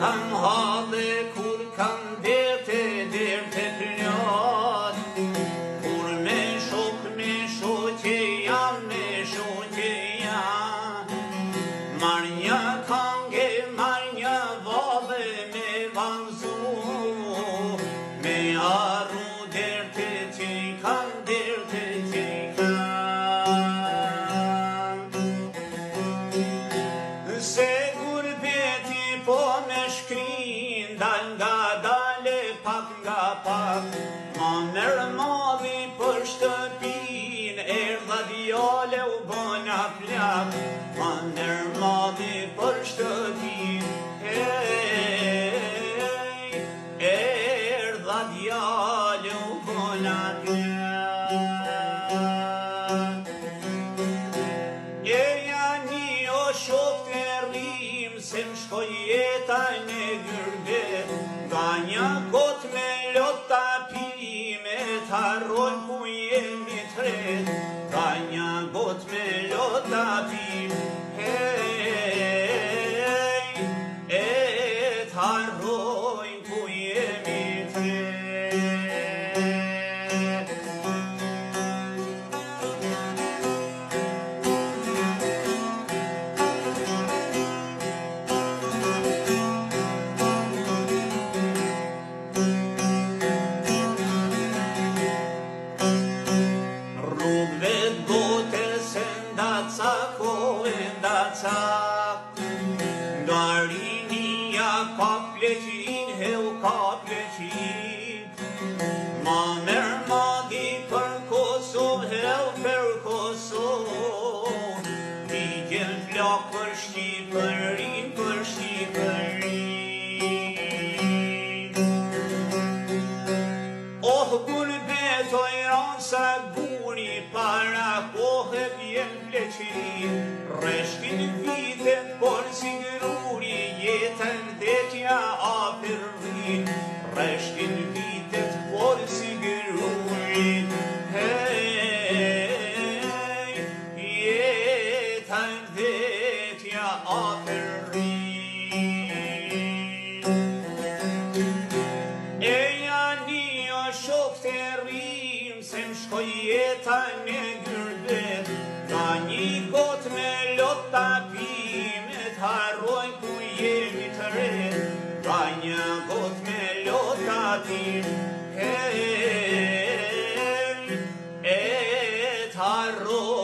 kam halë, kur kam derte plot, kur me shoqe jam, marr një kange, marr një vallë me vanzu, me arru derte që kam, se gurbeti po me shkrin, dal nga dale, pak nga pak, ma merë malli për shtëpin, erdha djale u bëna plak, ma merë malli për shtëpin, erdha djale u bëna plak. Eja një o shok të rrim, se më shkoj jeta në gyrbet, nga një got me lota pime, t'harrojnë ku jemi tret, nga një got me lota pime, t'harrojnë ku jemi tret. Rrugve bote se ndacak, nga rinia ka pleqin, heu ka pleqin, ma merë madi për Kosovë, heu për Kosovë, i gjen flak për Shqipërin, Oh, gurbet o janë sa guri, para kohë vjen pleqin, reshkin vitet por si gruri, jetën detja apërrin, reshkin vitet por si gruri, jetën detja apërrin. Shok të rrim, se më shkoj jeta në gyrbet, nga një got me lota pime, t'harrojnë ku jemi të ret, nga një got me lota pime, t'harrojnë